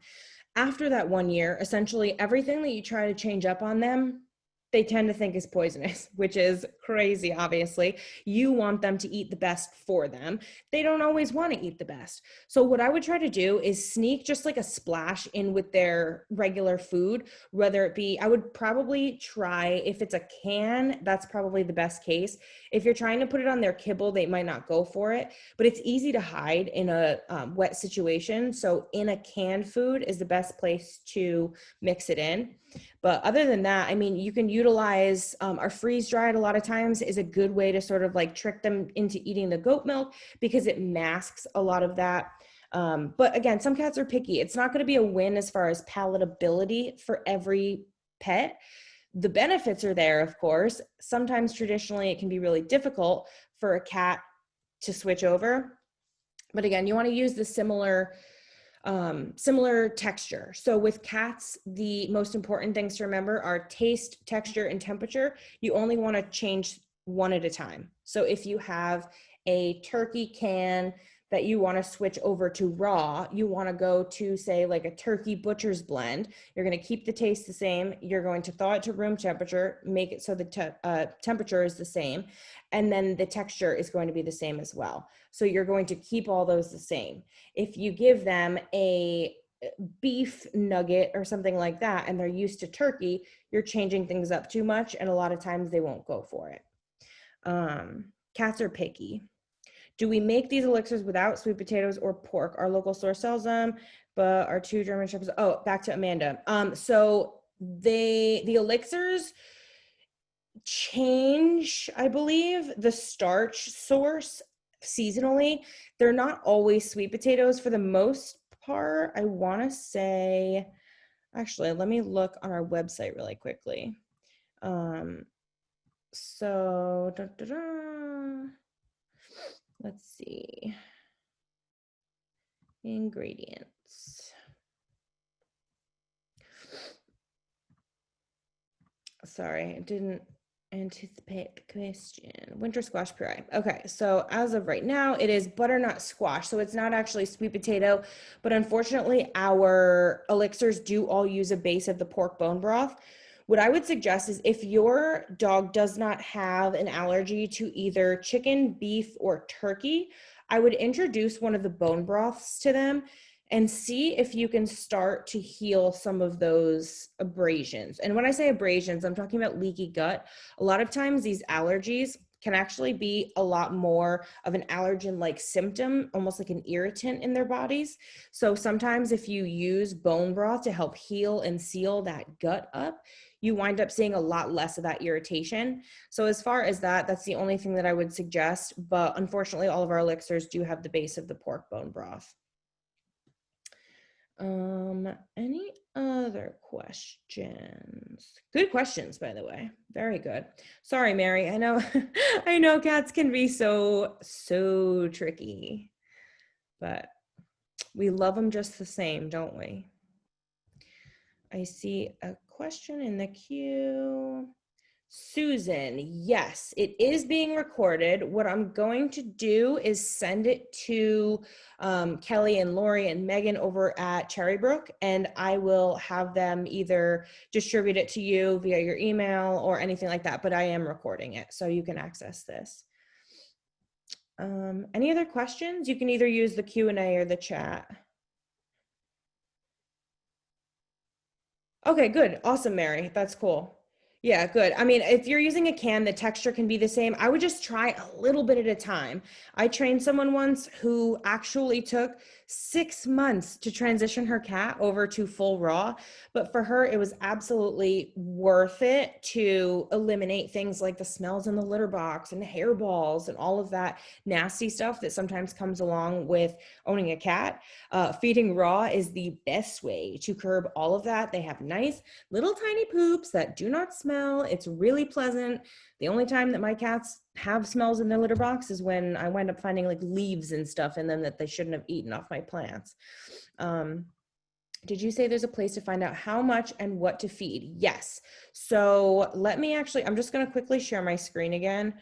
A: After that 1 year, essentially everything that you try to change up on them, they tend to think is poisonous, which is crazy, obviously. You want them to eat the best for them. They don't always want to eat the best. So what I would try to do is sneak just like a splash in with their regular food, whether it be, I would probably try, if it's a can, that's probably the best case. If you're trying to put it on their kibble, they might not go for it, but it's easy to hide in a wet situation. So in a canned food is the best place to mix it in. But other than that, I mean, you can utilize our freeze dried a lot of times is a good way to sort of like trick them into eating the goat milk because it masks a lot of that. But again, some cats are picky. It's not going to be a win as far as palatability for every pet. The benefits are there, of course. Sometimes traditionally it can be really difficult for a cat to switch over. But again, you want to use the similar texture. So with cats, the most important things to remember are taste, texture, and temperature. You only want to change one at a time. So if you have a turkey can that you want to switch over to raw, you want to go to, say, like a turkey butcher's blend. You're going to keep the taste the same. You're going to thaw it to room temperature, make it so the temperature is the same, and then the texture is going to be the same as well. So you're going to keep all those the same. If you give them a beef nugget or something like that, and they're used to turkey, you're changing things up too much, and a lot of times they won't go for it. Cats are picky. Do we make these elixirs without sweet potatoes or pork? Our local store sells them, but our 2 German shepherds. Oh, back to Amanda. So the elixirs change, I believe, the starch source seasonally. They're not always sweet potatoes for the most part. I want to say, actually, let me look on our website really quickly. So let's see. Ingredients. Sorry, I didn't anticipate the question. Winter squash puree. Okay, so as of right now, it is butternut squash. So it's not actually sweet potato, but unfortunately, our elixirs do all use a base of the pork bone broth. What I would suggest is if your dog does not have an allergy to either chicken, beef, or turkey, I would introduce one of the bone broths to them and see if you can start to heal some of those abrasions. And when I say abrasions, I'm talking about leaky gut. A lot of times these allergies can actually be a lot more of an allergen-like symptom, almost like an irritant in their bodies. So sometimes if you use bone broth to help heal and seal that gut up, you wind up seeing a lot less of that irritation. So as far as that, that's the only thing that I would suggest. But unfortunately, all of our elixirs do have the base of the pork bone broth. Any other questions? Good questions, by the way. Very good. Sorry, Mary. I know, I know cats can be so tricky, but we love them just the same, don't we? I see a question in the queue. Susan, yes, it is being recorded. What I'm going to do is send it to Kelly and Lori and Megan over at Cherrybrook, and I will have them either distribute it to you via your email or anything like that, but I am recording it, so you can access this. Any other questions? You can either use the Q&A or the chat. Okay, good. Awesome, Mary. That's cool. Yeah, good. I mean, if you're using a can, the texture can be the same. I would just try a little bit at a time. I trained someone once who actually took 6 months to transition her cat over to full raw, but for her, it was absolutely worth it to eliminate things like the smells in the litter box and the hairballs and all of that nasty stuff that sometimes comes along with owning a cat. Feeding raw is the best way to curb all of that. They have nice little tiny poops that do not smell. It's really pleasant. The only time that my cats have smells in their litter box is when I wind up finding like leaves and stuff in them that they shouldn't have eaten off my plants. Did you say there's a place to find out how much and what to feed? Yes. So let me actually, I'm just going to quickly share my screen again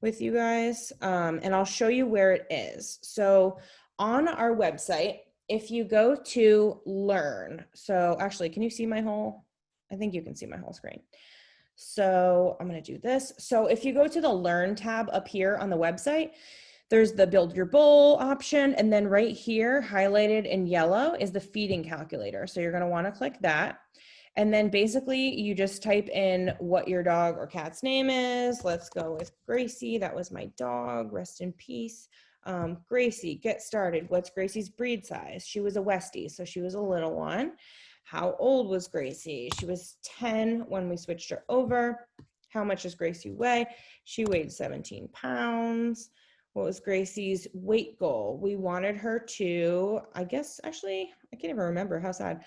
A: with you guys, and I'll show you where it is. So on our website, if you go to learn, so actually, can you see my whole, I think you can see my whole screen. So I'm going to do this. So if you go to the learn tab up here on the website, there's the build your bowl option. And then right here highlighted in yellow is the feeding calculator. So you're going to want to click that. And then basically you just type in what your dog or cat's name is. Let's go with Gracie. That was my dog. Rest in peace. Gracie, get started. What's Gracie's breed size? She was a Westie, so she was a little one. How old was Gracie? She was 10 when we switched her over. How much does Gracie weigh? She weighed 17 pounds. What was Gracie's weight goal? We wanted her to, I guess, actually, I can't even remember, how sad.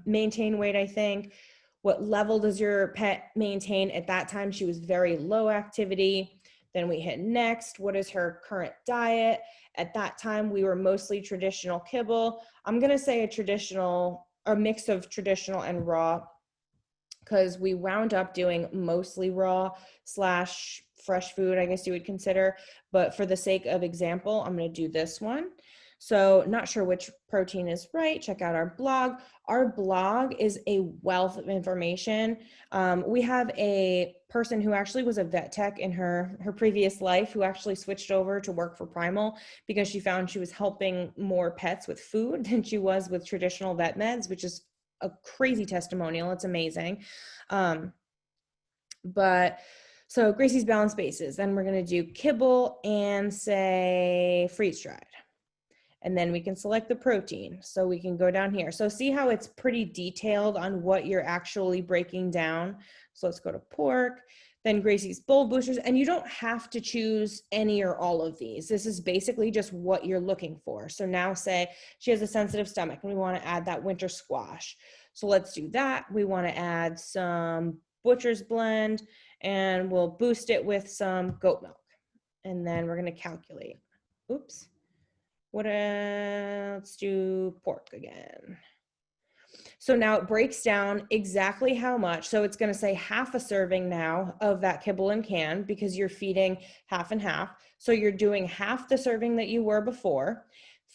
A: Maintain weight, I think. What level does your pet maintain? At that time, she was very low activity. Then we hit next. What is her current diet? At that time, we were mostly traditional kibble. I'm going to say a mix of traditional and raw, because we wound up doing mostly raw / fresh food, I guess you would consider. But for the sake of example, I'm going to do this one. So not sure which protein is right. Check out our blog. Our blog is a wealth of information. We have a person who actually was a vet tech in her previous life who actually switched over to work for Primal because she found she was helping more pets with food than she was with traditional vet meds, which is a crazy testimonial. It's amazing. But so Gracie's balanced bases, then we're going to do kibble and say freeze dried. And then we can select the protein. So we can go down here. So see how it's pretty detailed on what you're actually breaking down. So let's go to pork, then Gracie's bowl boosters. And you don't have to choose any or all of these. This is basically just what you're looking for. So now say she has a sensitive stomach and we want to add that winter squash. So let's do that. We want to add some butcher's blend and we'll boost it with some goat milk. And then we're going to calculate. Oops. Let's do pork again. So now it breaks down exactly how much. So it's going to say half a serving now of that kibble and can because you're feeding half and half. So you're doing half the serving that you were before.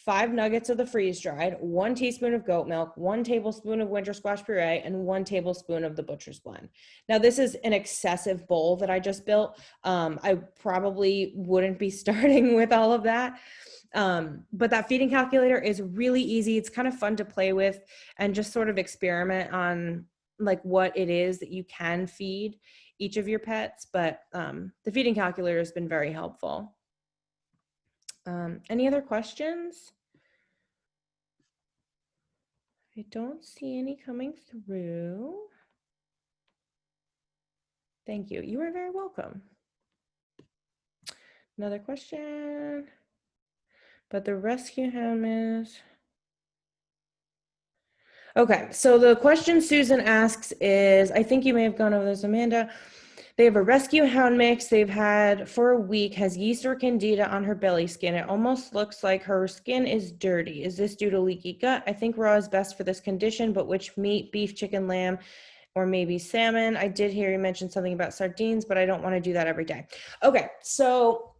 A: 5 nuggets of the freeze dried, 1 teaspoon of goat milk, 1 tablespoon of winter squash puree, and 1 tablespoon of the butcher's blend. Now, this is an excessive bowl that I just built. I probably wouldn't be starting with all of that. But that feeding calculator is really easy. It's kind of fun to play with and just sort of experiment on like what it is that you can feed each of your pets. But the feeding calculator has been very helpful. Any other questions? I don't see any coming through. Thank you. You are very welcome. Another question. But the rescue home is... Okay, so the question Susan asks is, I think you may have gone over this, Amanda. They have a rescue hound mix they've had for a week, has yeast or candida on her belly skin. It almost looks like her skin is dirty. Is this due to leaky gut? I think raw is best for this condition, but which meat, beef, chicken, lamb, or maybe salmon? I did hear you mention something about sardines, but I don't want to do that every day. Okay, so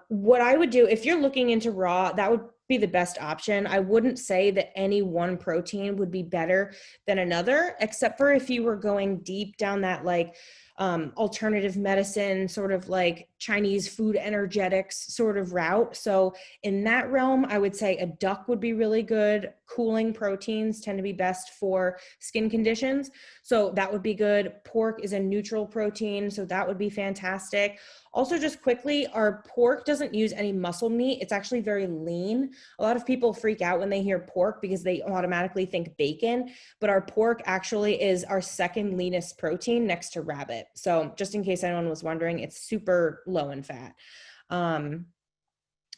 A: what I would do, if you're looking into raw, that would be the best option. I wouldn't say that any one protein would be better than another, except for if you were going deep down that like alternative medicine, sort of like Chinese food energetics sort of route. So in that realm, I would say a duck would be really good. Cooling proteins tend to be best for skin conditions. So that would be good. Pork is a neutral protein, so that would be fantastic. Also, just quickly, our pork doesn't use any muscle meat. It's actually very lean. A lot of people freak out when they hear pork because they automatically think bacon, but our pork actually is our second leanest protein next to rabbit. So just in case anyone was wondering, it's super low in fat.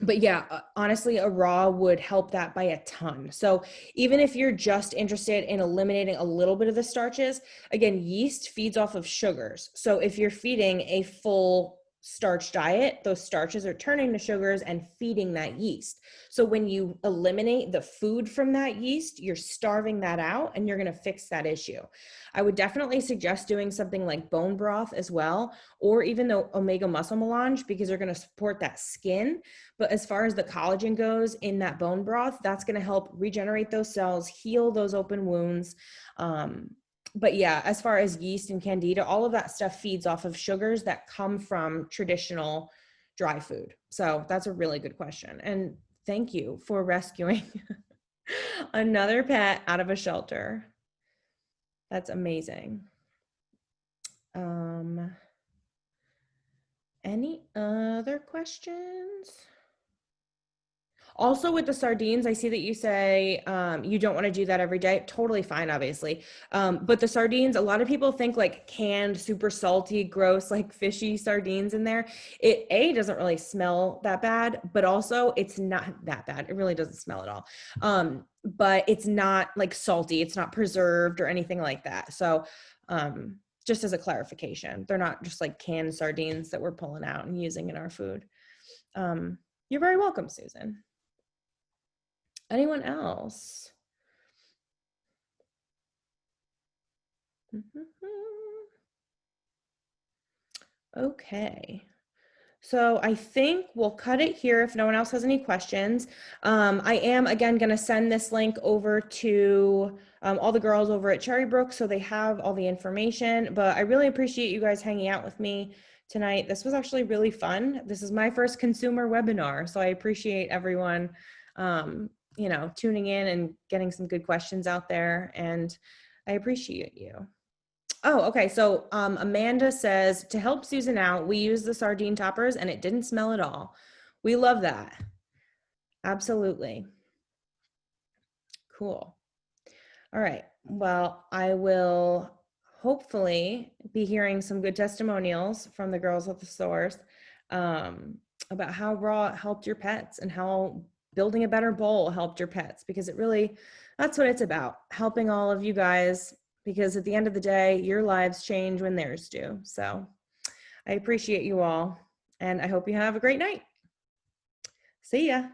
A: But yeah, honestly, a raw would help that by a ton. So even if you're just interested in eliminating a little bit of the starches, again, yeast feeds off of sugars. So if you're feeding a full starch diet, those starches are turning to sugars and feeding that yeast. So when you eliminate the food from that yeast, you're starving that out and you're going to fix that issue. I would definitely suggest doing something like bone broth as well, or even the omega muscle melange, because they're going to support that skin. But as far as the collagen goes in that bone broth, that's going to help regenerate those cells, heal those open wounds. But yeah, as far as yeast and candida, all of that stuff feeds off of sugars that come from traditional dry food. So that's a really good question. And thank you for rescuing another pet out of a shelter. That's amazing. Any other questions? Also with the sardines, I see that you say you don't want to do that every day. Totally fine, obviously. But the sardines, a lot of people think like canned, super salty, gross, like fishy sardines in there. It doesn't really smell that bad, but also it's not that bad. It really doesn't smell at all. But it's not like salty. It's not preserved or anything like that. So just as a clarification, they're not just like canned sardines that we're pulling out and using in our food. You're very welcome, Susan. Anyone else? Okay. So I think we'll cut it here if no one else has any questions. I am, again, going to send this link over to all the girls over at Cherrybrook so they have all the information. But I really appreciate you guys hanging out with me tonight. This was actually really fun. This is my first consumer webinar, so I appreciate everyone you know, tuning in and getting some good questions out there, and I appreciate you. Oh, okay. So Amanda says, to help Susan out, we use the sardine toppers and it didn't smell at all. We love that. Absolutely. Cool. All right. Well, I will hopefully be hearing some good testimonials from the girls at the source about how raw helped your pets and how building a better bowl helped your pets, because it really, that's what it's about, helping all of you guys, because at the end of the day, your lives change when theirs do. So I appreciate you all, and I hope you have a great night. See ya.